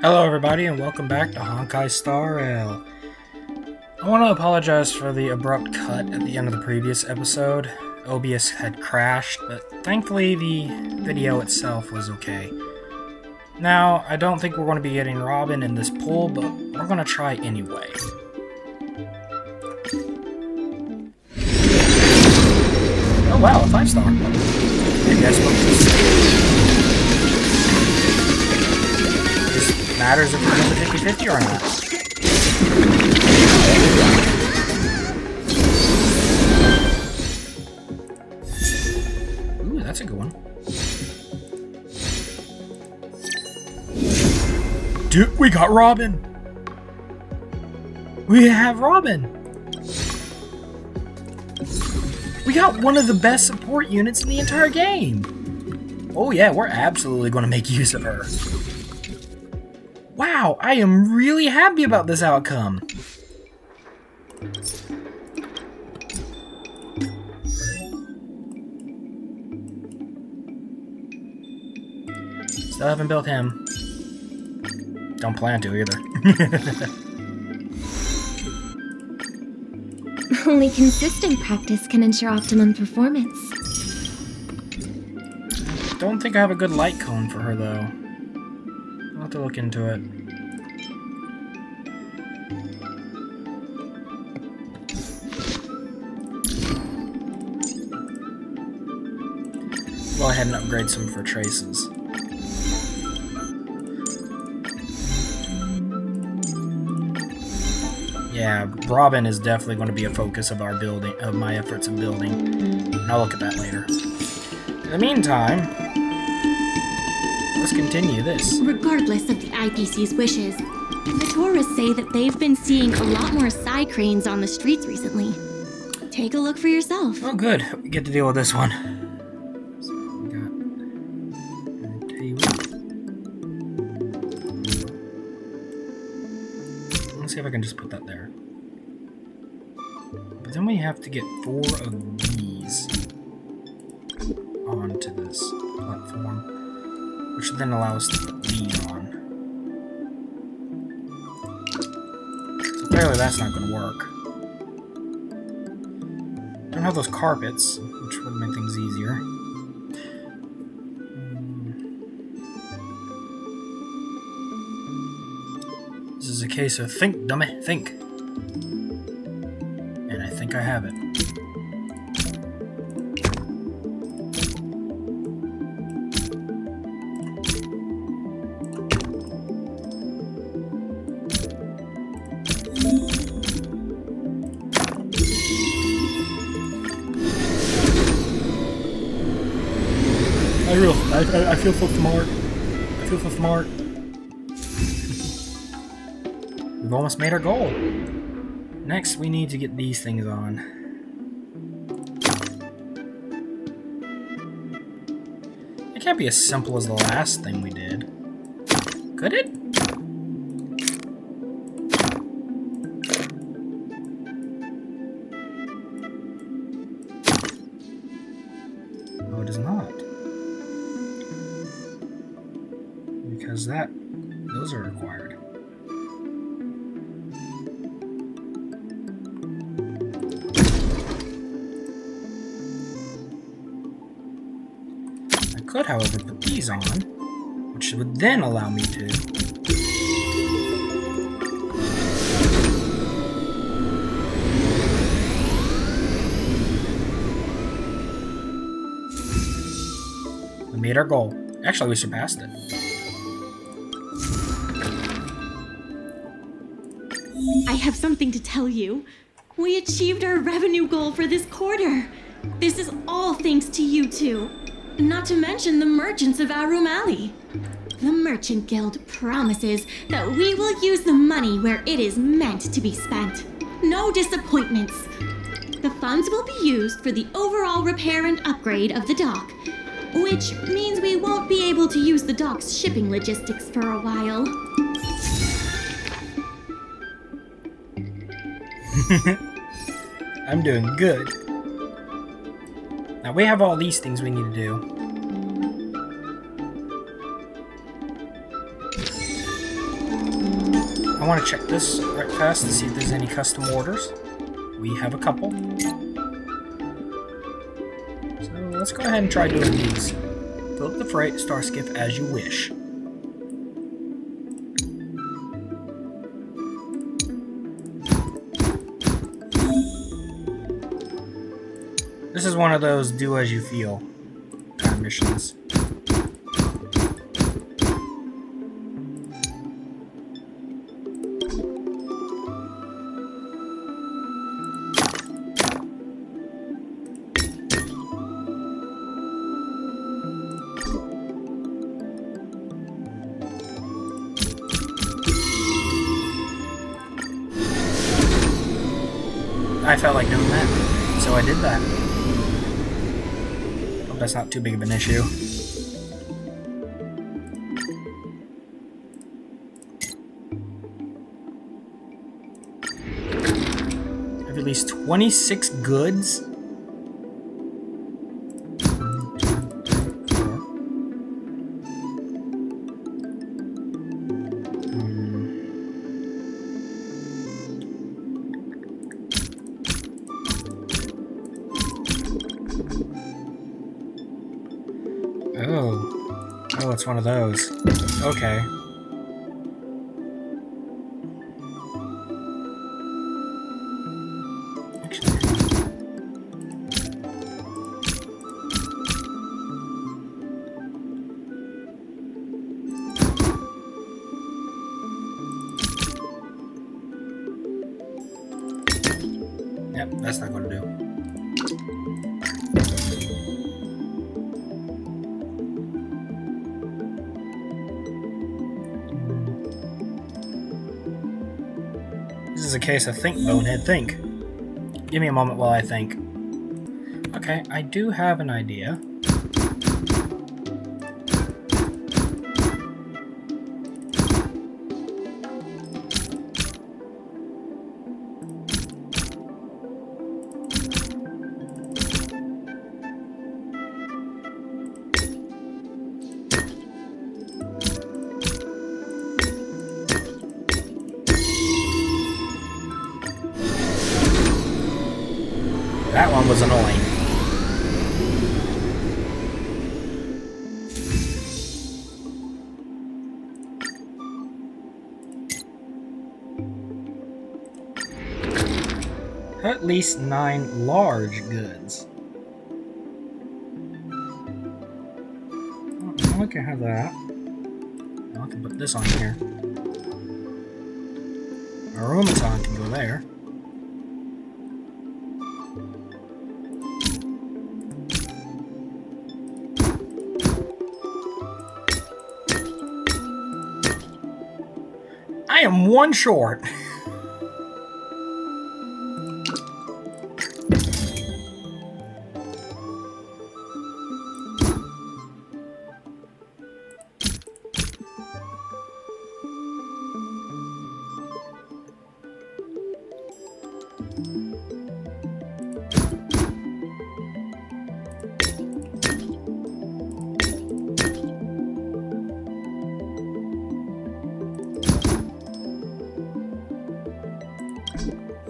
Hello everybody and welcome back to Honkai Star Rail. I want to apologize for the abrupt cut at the end of the previous episode. OBS had crashed, but thankfully the video itself was okay. Now, I don't think we're going to be getting Robin in this pool, but we're going to try anyway. Oh wow, a 5-star. Maybe I spoke this. Matters if we're going to 50-50 or not. Ooh, that's a good one. Dude, we got Robin! We have Robin! We got one of the best support units in the entire game! Oh yeah, we're absolutely going to make use of her. Wow, I am really happy about this outcome. Still haven't built him. Don't plan to either. Only consistent practice can ensure optimum performance. Don't think I have a good light cone for her though. I'll have to look into it. Go ahead and upgrade some for traces. Yeah, Robin is definitely going to be a focus of our building, of my efforts of building. And I'll look at that later. In the meantime, let's continue this. Regardless of the IPC's wishes, the tourists say that they've been seeing a lot more side cranes on the streets recently. Take a look for yourself. Oh good, we get to deal with this one. So we got... I'll tell you what. Let's see if I can just put that there. But then we have to get 4 of these onto this platform, which would then allow us to put these on. So clearly that's not going to work. Don't have those carpets, which would make things easier. This is a case of think, dummy, think. And I think I have it. I feel so smart. I feel so smart. We've almost made our goal. Next, we need to get these things on. It can't be as simple as the last thing we did. Could it? No, it is not. Because those are required. I could, however, put these on, which would then allow me to we made our goal. Actually, we surpassed it. I have something to tell you. We achieved our revenue goal for this quarter. This is all thanks to you two. Not to mention the merchants of Aurum Alley. The Mercant Guild promises that we will use the money where it is meant to be spent. No disappointments. The funds will be used for the overall repair and upgrade of the dock, which means we won't be able to use the dock's shipping logistics for a while. I'm doing good. Now we have all these things we need to do. I want to check this right fast to see if there's any custom orders. We have a couple. So let's go ahead and try doing these. Fill up the freight, star skip as you wish. This is one of those do as you feel kind of missions. I felt like doing that, so I did that. Hope that's not too big of an issue. I have at least 26 goods. Oh, it's one of those. Okay. Actually. Yep, that's not going to do. This is a case of think, bonehead, think. Give me a moment while I think. Okay, I do have an idea. That one was annoying. At least 9 large goods. I can have that. I can put this on here. Aurum Alley can go there. I am one short.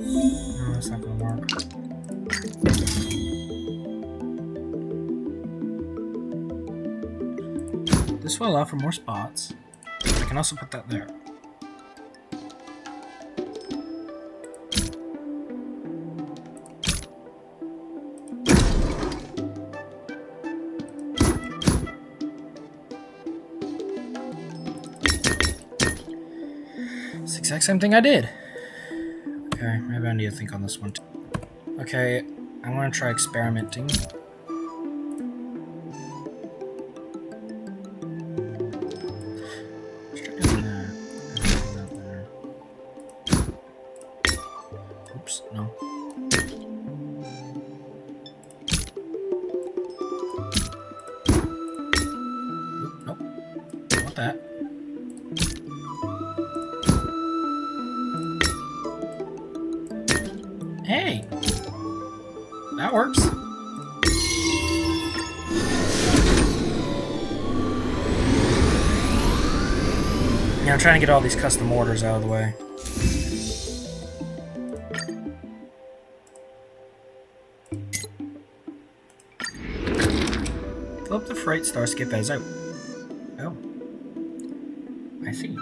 No, that's not gonna work. This will allow for more spots. I can also put that there. It's the exact same thing I did. Okay, maybe I need to think on this one too. Okay, I want to try experimenting. Let's try doing that. Oops, no. Oop, nope. Don't want that. Hey, that works. Yeah, I'm trying to get all these custom orders out of the way. Fill up the freight star skip as out. Oh. I see.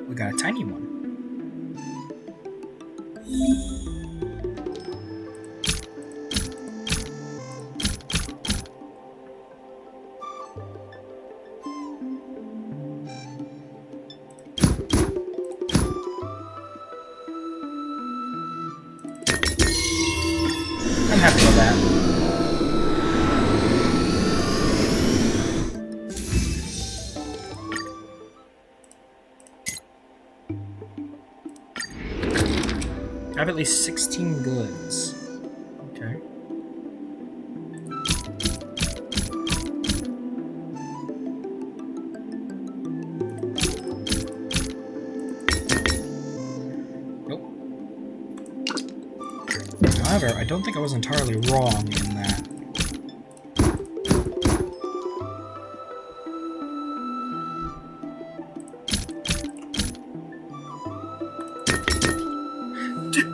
We got a tiny one. I'm happy with that. I have at least 16 goods. Okay. Nope. However, I don't think I was entirely wrong in that.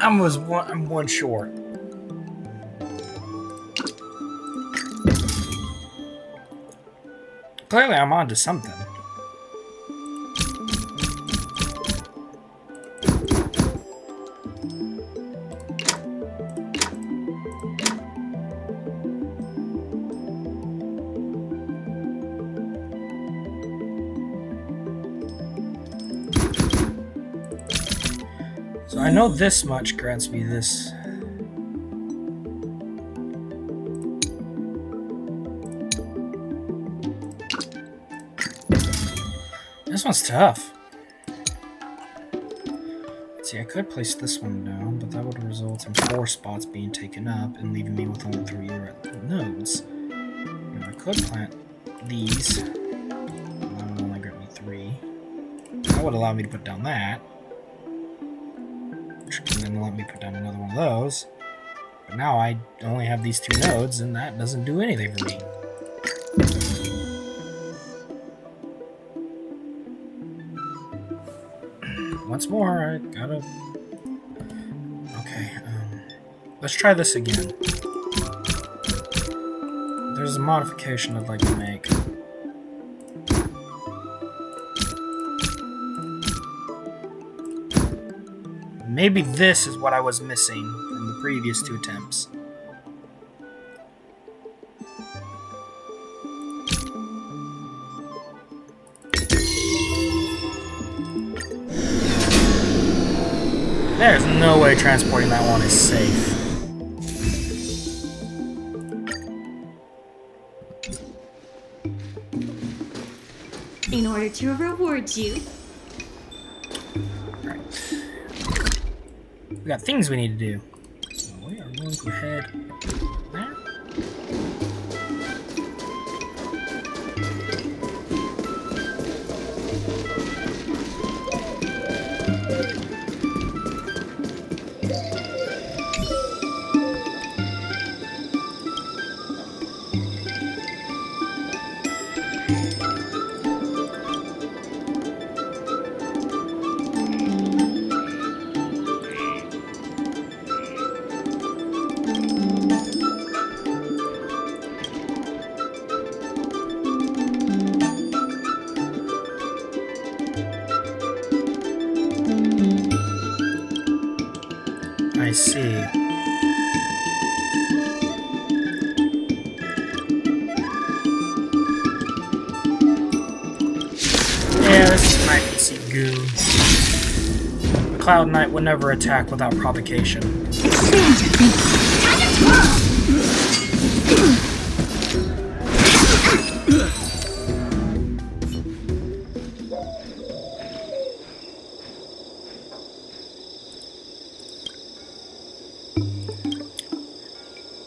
I'm one short. Clearly, I'm on to something. So I know this much grants me this. This one's tough. See, I could place this one down, but that would result in 4 spots being taken up and leaving me with only 3 nodes. And I could plant these. That would only grant me 3. That would allow me to put down that. Which can then let me put down another one of those. But now I only have these 2 nodes, and that doesn't do anything for me. Once more, I gotta... Okay, let's try this again. There's a modification I'd like to make. Maybe this is what I was missing from the previous 2 attempts. There's no way transporting that one is safe. In order to reward you. Alright. We got things we need to do. So we are going to head there. I see. Yeah, this is nice to see goons. The Cloud Knight would never attack without provocation.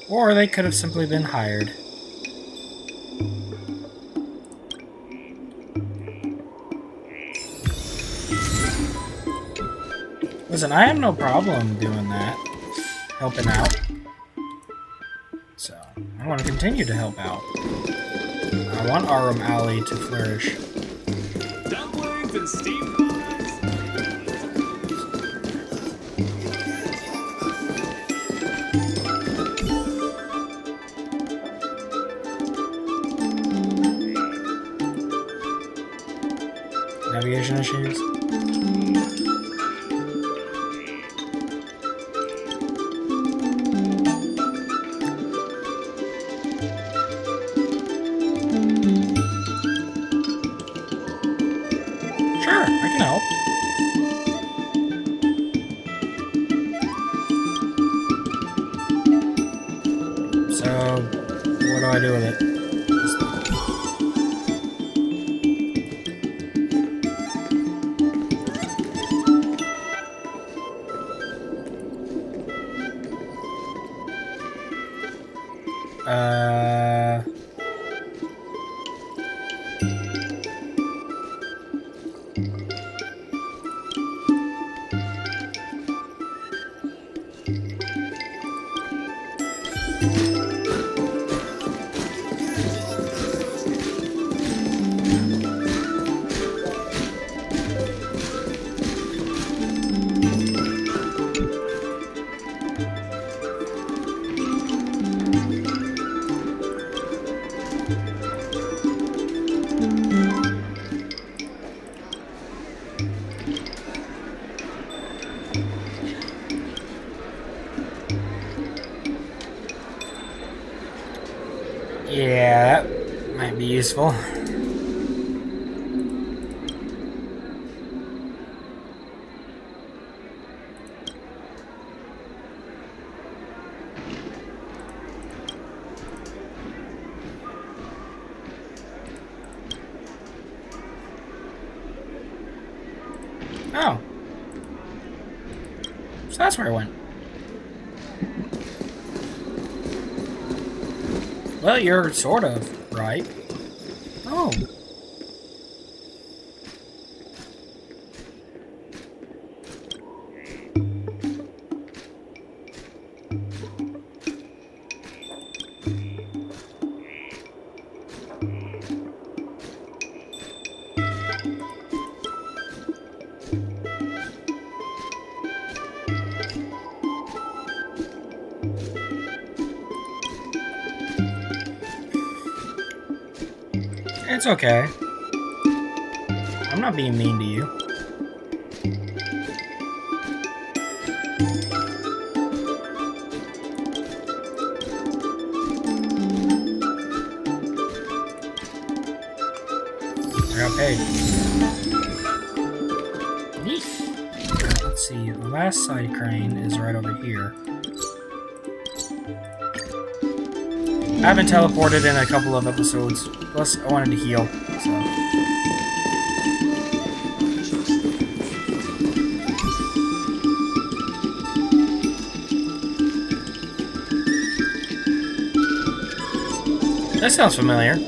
Or they could have simply been hired. Listen, I have no problem doing that. Helping out. So, I want to continue to help out. I want Aurum Alley to flourish. Dumplings and steam pods. Navigation issues? Sure, I can help. So, what do I do with it? Yeah, that might be useful. Oh. So that's where I went. Well, you're sort of right. Oh. It's okay. I'm not being mean to you. I got paid. Neat. Let's see. The last side crane is right over here. I haven't teleported in a couple of episodes. Plus, I wanted to heal, so. That sounds familiar.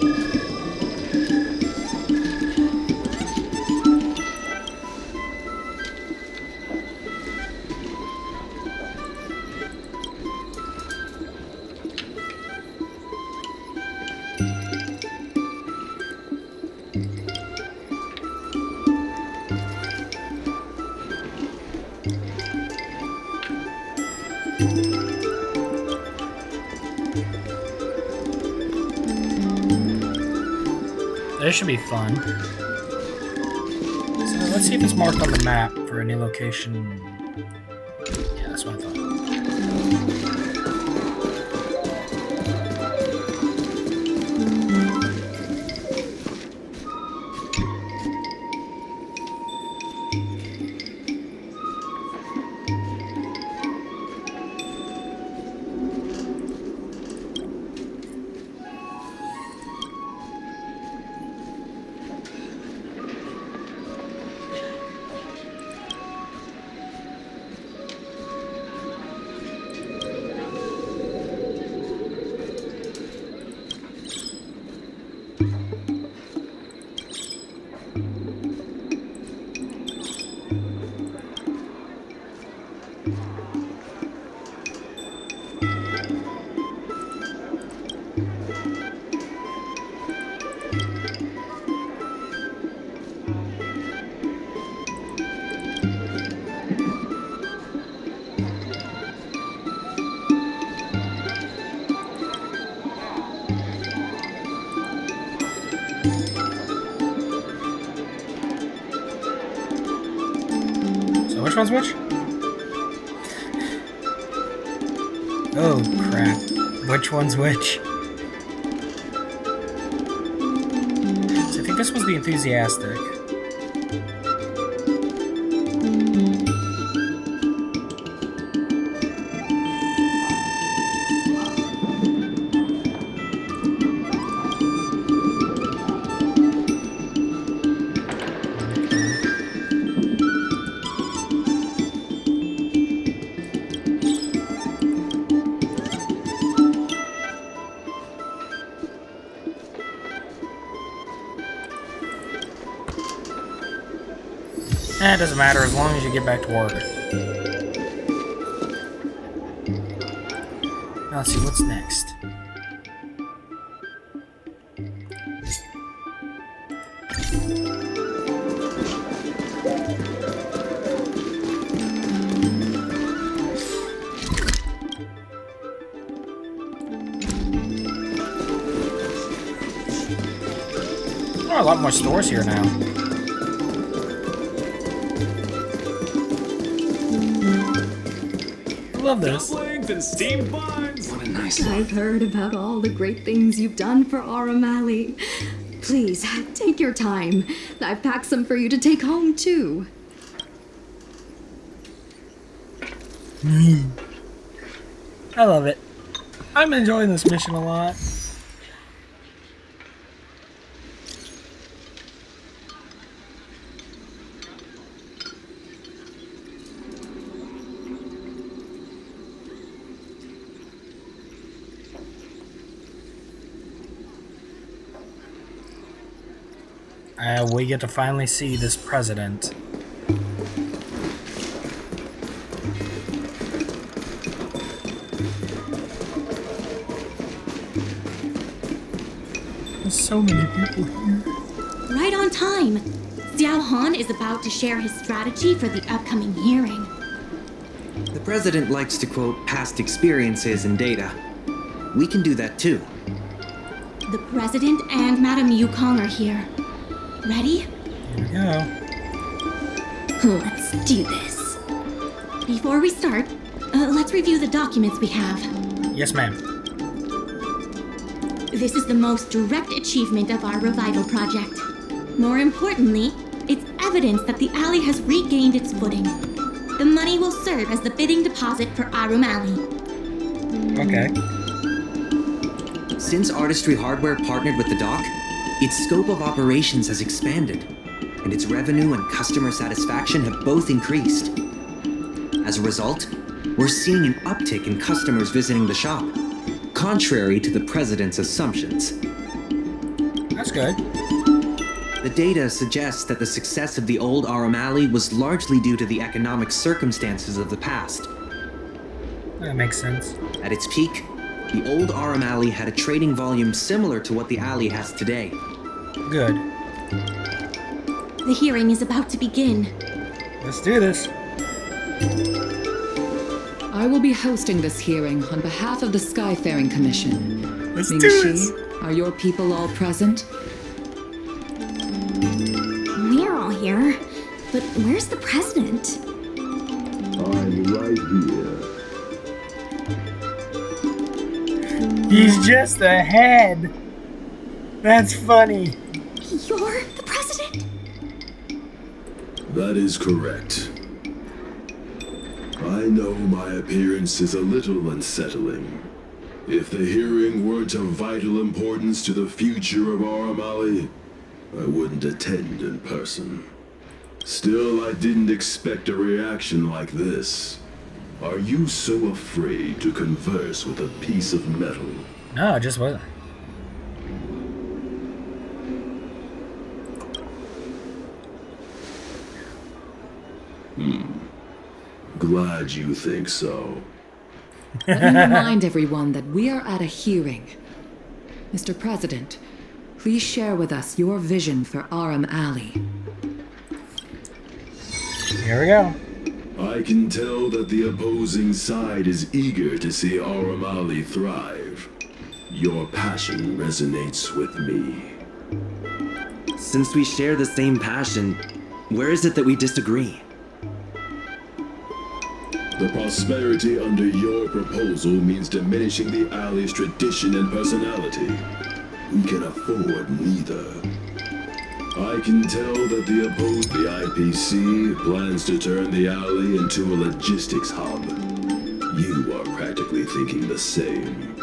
This should be fun. So let's see if it's marked on the map for a new location. Yeah, that's what I thought. one's which? Oh, crap. Which one's which? So I think this was the enthusiastic. It doesn't matter as long as you get back to work. Now let's see what's next. There are a lot more stores here now. Love this. Dumplings and steamed buns. What a nice I've heard about all the great things you've done for Aurum Alley. Please, take your time. I've packed some for you to take home, too. I love it. I'm enjoying this mission a lot. We get to finally see this president. There's so many people here. Right on time. Xiao Han is about to share his strategy for the upcoming hearing. The president likes to quote past experiences and data. We can do that too. The president and Madame Yukong are here. Ready? Here we go. Let's do this. Before we start, let's review the documents we have. Yes, ma'am. This is the most direct achievement of our revival project. More importantly, it's evidence that the alley has regained its footing. The money will serve as the bidding deposit for Aurum Alley. Okay. Since Artistry Hardware partnered with the dock, its scope of operations has expanded, and its revenue and customer satisfaction have both increased. As a result, we're seeing an uptick in customers visiting the shop, contrary to the president's assumptions. That's good. The data suggests that the success of the old Aurum Alley was largely due to the economic circumstances of the past. That makes sense. At its peak, the old Aurum Alley had a trading volume similar to what the alley has today. Good. The hearing is about to begin. Let's do this. I will be hosting this hearing on behalf of the Skyfaring Commission. Let's do Ming-Shi, this. are your people all present? We're all here. But where's the president? I'm right here. He's just ahead. That's funny. You're the president? That is correct. I know my appearance is a little unsettling. If the hearing weren't of vital importance to the future of Aurum Alley, I wouldn't attend in person. Still, I didn't expect a reaction like this. Are you so afraid to converse with a piece of metal? No, it just wasn't. Glad you think so. Let me remind everyone that we are at a hearing. Mr. President, please share with us your vision for Aurum Alley. Here we go. I can tell that the opposing side is eager to see Aurum Alley thrive. Your passion resonates with me. Since we share the same passion, where is it that we disagree? The prosperity under your proposal means diminishing the alley's tradition and personality. We can afford neither. I can tell that the IPC plans to turn the alley into a logistics hub. You are practically thinking the same.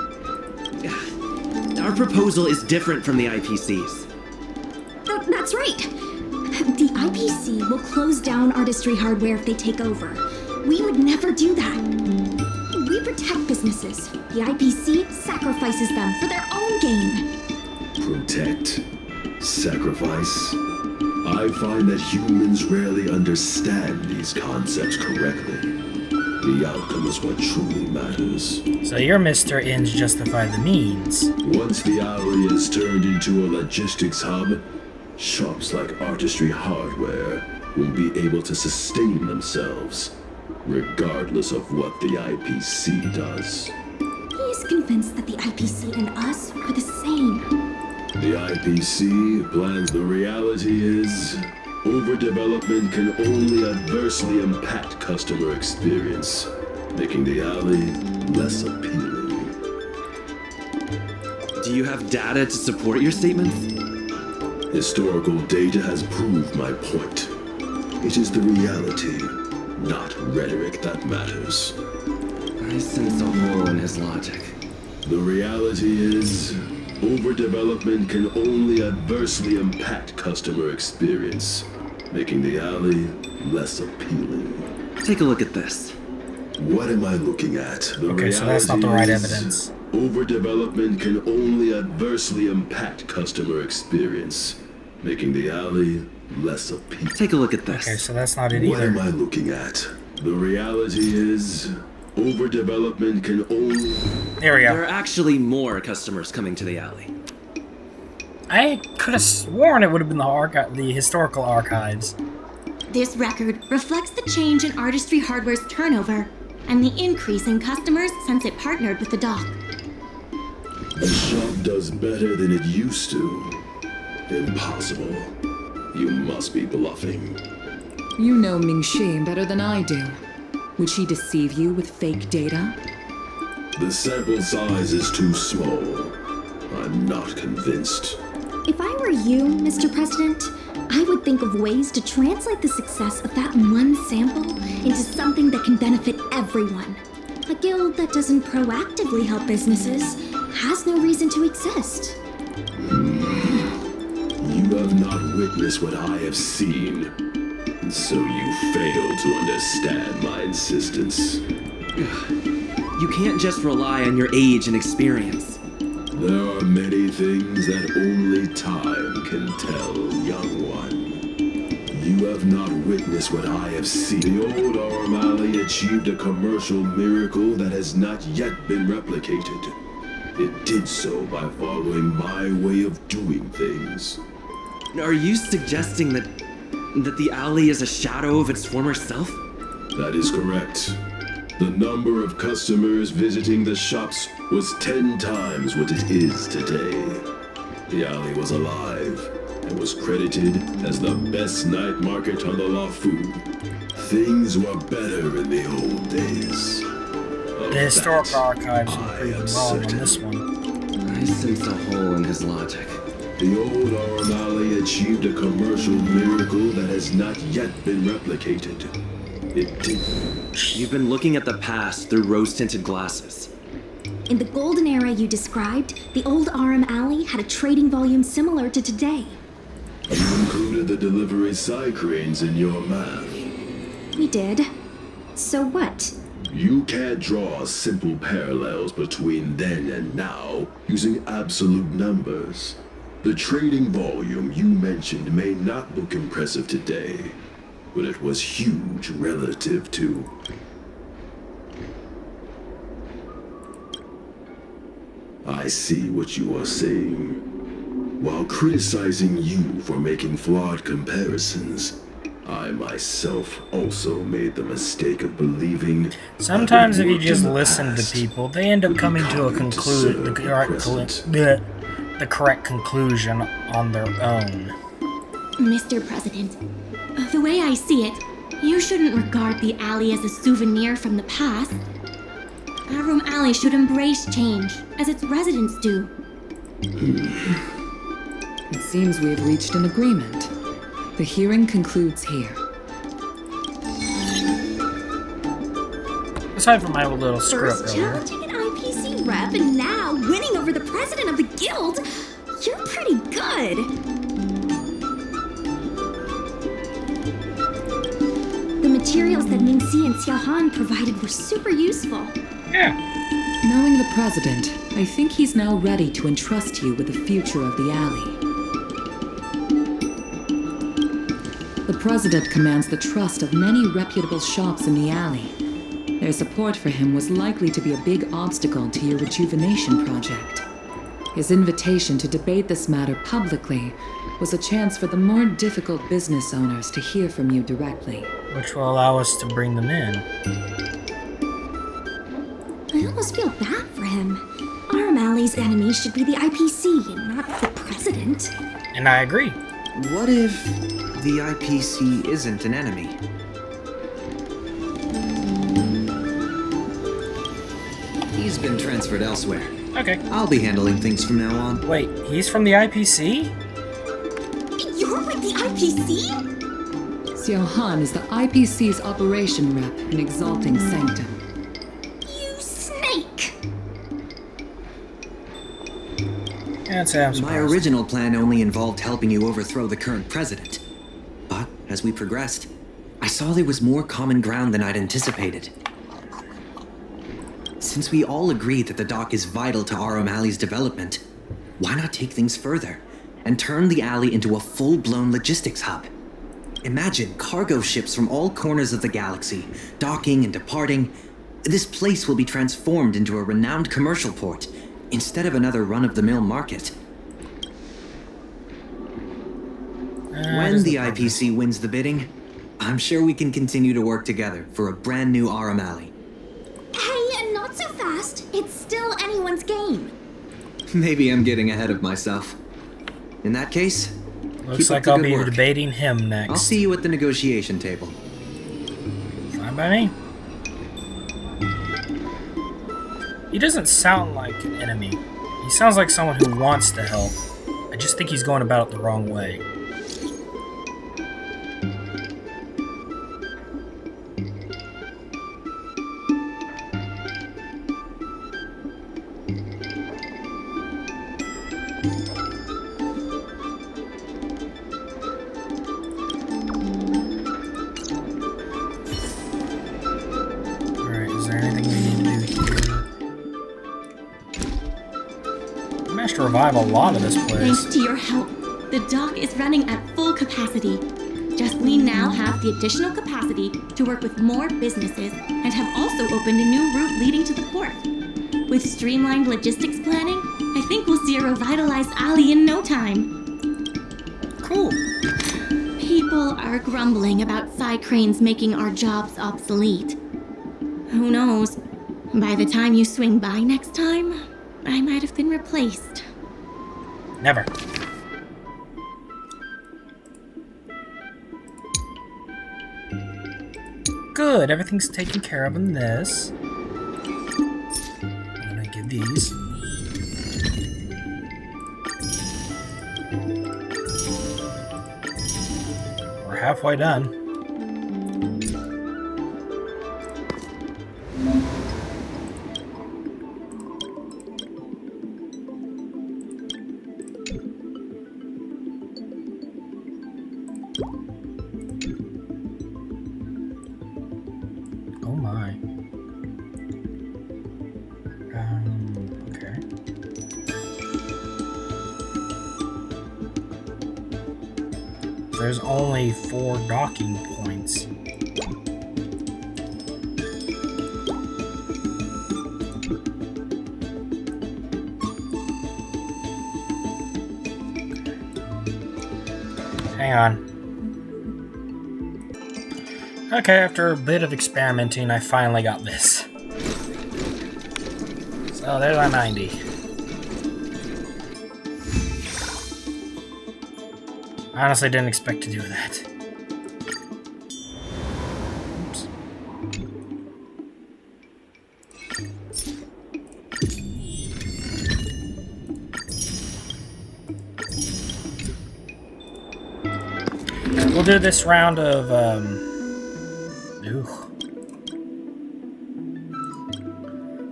Our proposal is different from the IPC's. That's right. The IPC will close down Artistry Hardware if they take over. We would never do that. We protect businesses. The IPC sacrifices them for their own gain. Protect? Sacrifice? I find that humans rarely understand these concepts correctly. The outcome is what truly matters. So your Mr. Ends justify the means. Once the alley is turned into a logistics hub, shops like Artistry Hardware will be able to sustain themselves, regardless of what the IPC does. He is convinced that the IPC and us are the same. The IPC plans. The reality is, overdevelopment can only adversely impact customer experience, making the alley less appealing. Do you have data to support your statements? Historical data has proved my point. It is the reality, not rhetoric, that matters. I sense a hole in his logic. The reality is, overdevelopment can only adversely impact customer experience, making the alley less appealing. Take a look at this. What am I looking at? The Okay, so that's not the right reality is, evidence. Overdevelopment can only adversely impact customer experience, making the alley less appealing. Take a look at this. Okay, so that's not it What am either. I looking at? The reality is, overdevelopment can only... There we There go. are actually more customers coming to the alley. I could have sworn it would have been the historical archives. This record reflects the change in Artistry Hardware's turnover and the increase in customers since it partnered with the dock. The shop does better than it used to. Impossible. You must be bluffing. You know Ming-Shi better than I do. Would she deceive you with fake data? The sample size is too small. I'm not convinced. If I were you, Mr. President, I would think of ways to translate the success of that one sample into something that can benefit everyone. A guild that doesn't proactively help businesses has no reason to exist. You have not witnessed what I have seen, and so you fail to understand my insistence. You can't just rely on your age and experience. There are many things that only time can tell, young one. You have not witnessed what I have seen. The old Aurum Alley achieved a commercial miracle that has not yet been replicated. It did so by following my way of doing things. Are you suggesting that the alley is a shadow of its former self? That is correct. The number of customers visiting the shops was 10 times what it is today. The alley was alive and was credited as the best night market on the Lafu. Things were better in the old days. The historical archives were proven wrong on this one. I sense a hole in his logic. The old Aurum Alley achieved a commercial miracle that has not yet been replicated. It did. You've been looking at the past through rose-tinted glasses. In the golden era you described, the old Aurum Alley had a trading volume similar to today. You included the delivery side cranes in your math. We did. So what? You can't draw simple parallels between then and now using absolute numbers. The trading volume you mentioned may not look impressive today, but it was huge relative to... I see what you are saying. While criticizing you for making flawed comparisons, I myself also made the mistake of believing... Sometimes if you just listen to people, they end up coming to a conclusion, the correct conclusion on their own. Mr. President, the way I see it, You shouldn't regard the alley as a souvenir from the past. Aurum Alley should embrace change, as its residents do. It seems we have reached an agreement. The hearing concludes here. Aside from my little script First earlier. challenging an IPC rep and now winning over the president of the guild. You're pretty good. The materials that Mingxi and Xiaohan provided were super useful. Yeah. Knowing the president, I think he's now ready to entrust you with the future of the alley. The president commands the trust of many reputable shops in the alley. Their support for him was likely to be a big obstacle to your rejuvenation project. His invitation to debate this matter publicly was a chance for the more difficult business owners to hear from you directly. Which will allow us to bring them in. I almost feel bad for him. Aurum Alley's enemy should be the IPC, not the president. And I agree. What if the IPC isn't an enemy? He's been transferred elsewhere. Okay. I'll be handling things from now on. Wait, he's from the IPC? You're with the IPC? Xiaohan is the IPC's operation rep in Exalting Sanctum. You snake! Can't say I'm My surprised. original plan only involved helping you overthrow the current president. But as we progressed, I saw there was more common ground than I'd anticipated. Since we all agree that the dock is vital to Aurum Alley's development, why not take things further and turn the alley into a full-blown logistics hub? Imagine cargo ships from all corners of the galaxy, docking and departing. This place will be transformed into a renowned commercial port, instead of another run-of-the-mill market. When the IPC wins the bidding, I'm sure we can continue to work together for a brand new Aurum Alley. Hey, not so fast. It's still anyone's game. Maybe I'm getting ahead of myself. In that case, Looks keep up like the I'll good be work. debating him next. I'll see you at the negotiation table. Fine by me. He doesn't sound like an enemy. He sounds like someone who wants to help. I just think he's going about it the wrong way. Alright, is there anything we need to do here? I managed to revive a lot of this place. Thanks to your help, the dock is running at full capacity. Just we now have the additional capacity to work with more businesses and have also opened a new route leading to the port. With streamlined logistics planning, I think we'll see a revitalized alley in no time. Cool. People are grumbling about side cranes making our jobs obsolete. Who knows? By the time you swing by next time, I might have been replaced. Never. Good, everything's taken care of in this. I'm gonna give these. We're halfway done. Oh my. Okay. There's only 4 docking points. Hang on. Okay, after a bit of experimenting, I finally got this. So there's my 90. I honestly didn't expect to do that. We'll do this round of,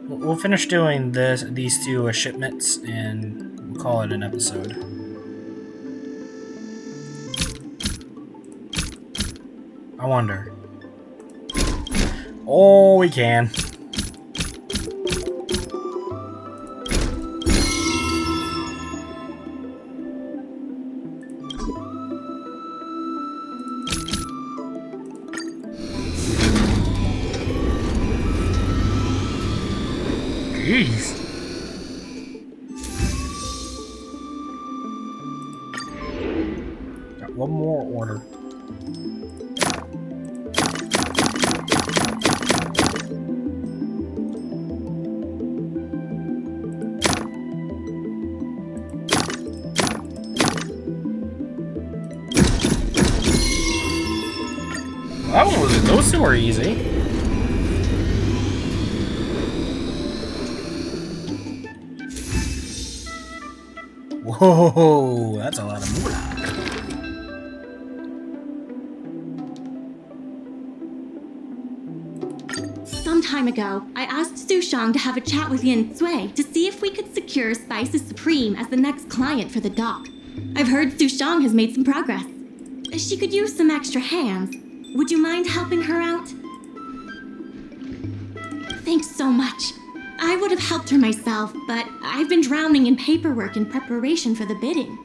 We'll finish doing these two shipments, and we'll call it an episode. I wonder. Oh, we can. Jeez. Got one more order. That one was, those two were easy. Whoa, that's a lot of moolah. Some time ago, I asked Su Shang to have a chat with Yin Sui to see if we could secure Spices Supreme as the next client for the dock. I've heard Su Shang has made some progress. She could use some extra hands. Would you mind helping her out? Thanks so much. I would have helped her myself, but I've been drowning in paperwork in preparation for the bidding.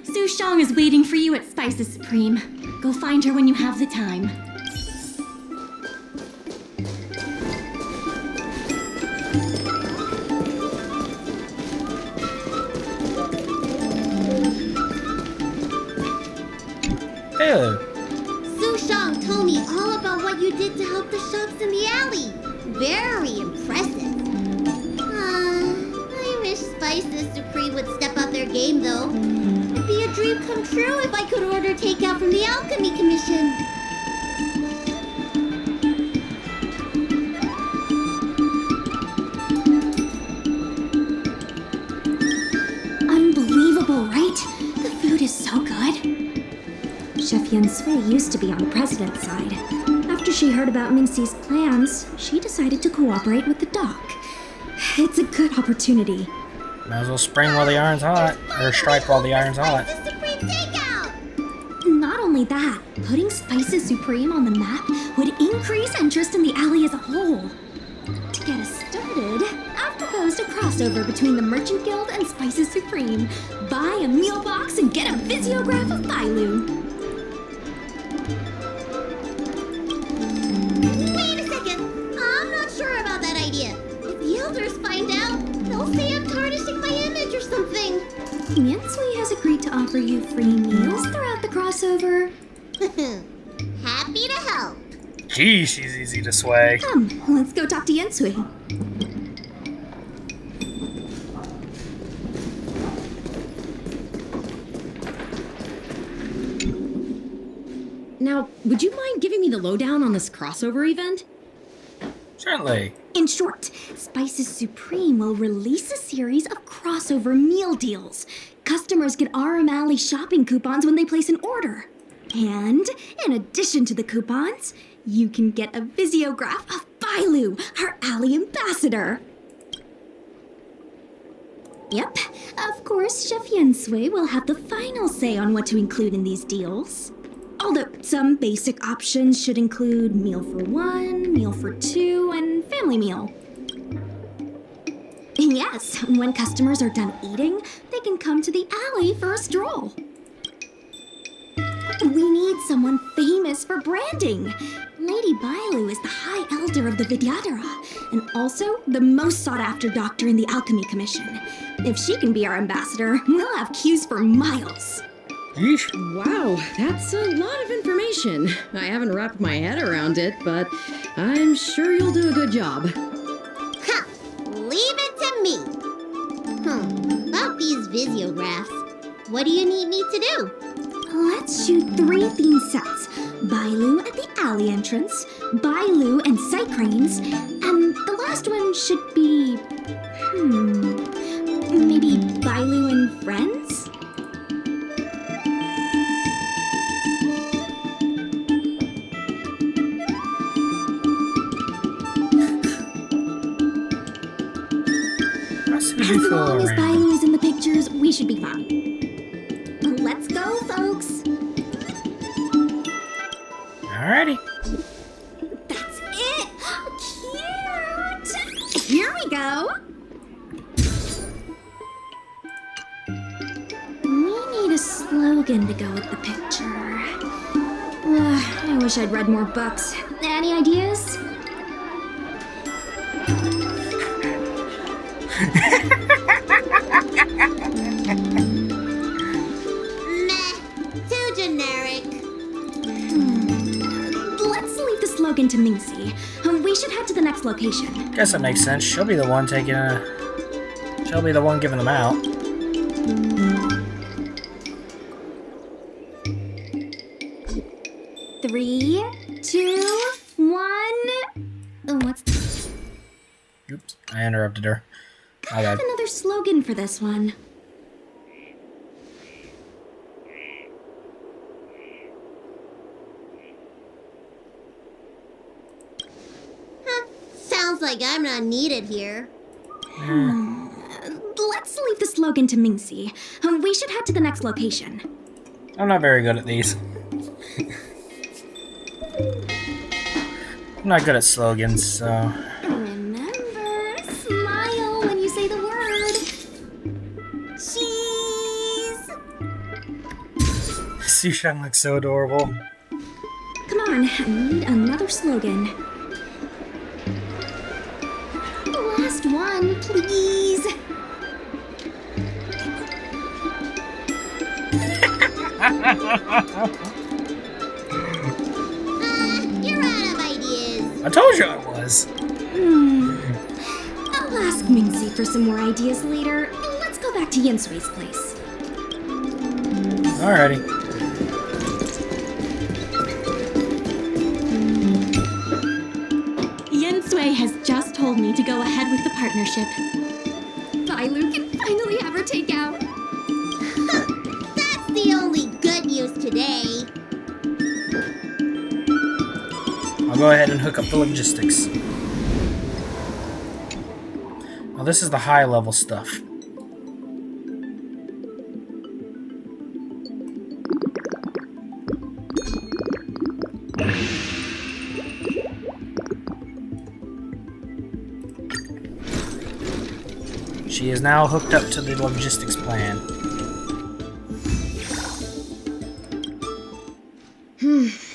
Su Shang is waiting for you at Spices Supreme. Go find her when you have the time. Hello. Su Shang told me all about what you did to help the shops in the alley. Very impressive. I wish Spices Supreme would step up their game, though. It'd be a dream come true if I could order takeout from the Alchemy Commission. Unbelievable, right? The food is so good. Chef Yen Sui used to be on the president's side. After she heard about Minxie's plans, she decided to cooperate with the dock. It's a good opportunity. Might as well spring while the iron's hot, or strike while the iron's hot. Spices Supreme takeout! Not only that, putting Spices Supreme on the map would increase interest in the alley as a whole. To get us started, I've proposed a crossover between the Merchant Guild and Spices Supreme. Buy a meal box and get a visiograph of Bailu. Wait a second! I'm not sure about that idea. If the elders find out, they'll say I'm tarnishing my image or something. Yansui has agreed to offer you free meals throughout the crossover. Happy to help. Gee, she's easy to sway. Come, let's go talk to Yansui. Now, would you mind giving me the lowdown on this crossover event? Certainly. In short, Spices Supreme will release a series of crossover meal deals. Customers get Aurum Alley shopping coupons when they place an order. And, in addition to the coupons, you can get a visiograph of Bailu, our alley ambassador. Yep, of course, Chef Yensui will have the final say on what to include in these deals. Although some basic options should include meal for one, meal for two, and family meal. Yes, when customers are done eating, they can come to the alley for a stroll. We need someone famous for branding. Lady Bailu is the High Elder of the Vidyadhara, and also the most sought-after doctor in the Alchemy Commission. If she can be our ambassador, we'll have queues for miles. Yeesh. Wow, that's a lot of information. I haven't wrapped my head around it, but I'm sure you'll do a good job. Ha! Leave it to me. About these visiographs, what do you need me to do? Let's shoot 3 theme sets. Bailu at the alley entrance, Bailu and sight cranes, and the last one should be... maybe Bailu and friends? do As feel a long little as random. Bailu is in the pictures, we should be fine. Let's go, folks. Alrighty. That's it. Cute. Here we go. We need a slogan to go with the picture. I wish I'd read more books. Any ideas? Meh. Too generic. Let's leave the slogan to Mingxi. We should head to the next location. Guess that makes sense. She'll be the one She'll be the one giving them out. Three, two, one. Oh, what's... Oops, I interrupted her. I have another slogan for this one. Sounds like I'm not needed here. Let's leave the slogan to Mingxi. We should head to the next location. I'm not very good at these. I'm not good at slogans, so... Remember, smile when you say the word. Cheese! Sushan looks so adorable. Come on, I need another slogan. Last one, please. You're out of ideas. I told you I was. I'll ask Mingxi for some more ideas later. Let's go back to Yinsui's place. Alrighty. Yensui has just told me to go ahead with the partnership. Bailu can finally have her takeout. That's the only good news today. I'll go ahead and hook up the logistics. Well, this is the high level stuff. She is now hooked up to the logistics plan.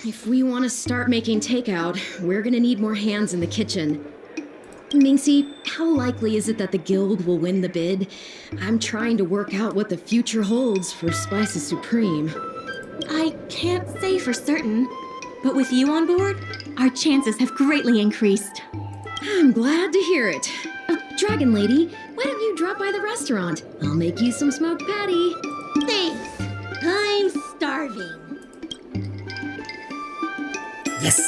If we want to start making takeout, we're gonna need more hands in the kitchen. Mingxi, how likely is it that the guild will win the bid? I'm trying to work out what the future holds for Spices Supreme. I can't say for certain, but with you on board, our chances have greatly increased. I'm glad to hear it. Dragon Lady, why don't you drop by the restaurant? I'll make you some smoked patty. Thanks. I'm starving. Yes!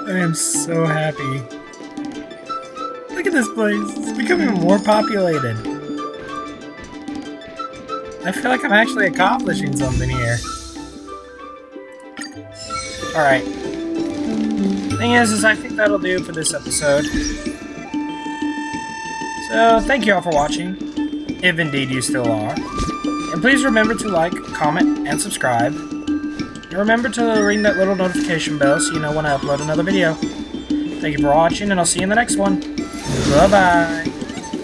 I am so happy. Look at this place. It's becoming more populated. I feel like I'm actually accomplishing something here. Alright. Thing is I think that'll do for this episode. So, thank you all for watching, if indeed you still are. And please remember to like, comment, and subscribe. And remember to ring that little notification bell so you know when I upload another video. Thank you for watching, and I'll see you in the next one. Bye-bye.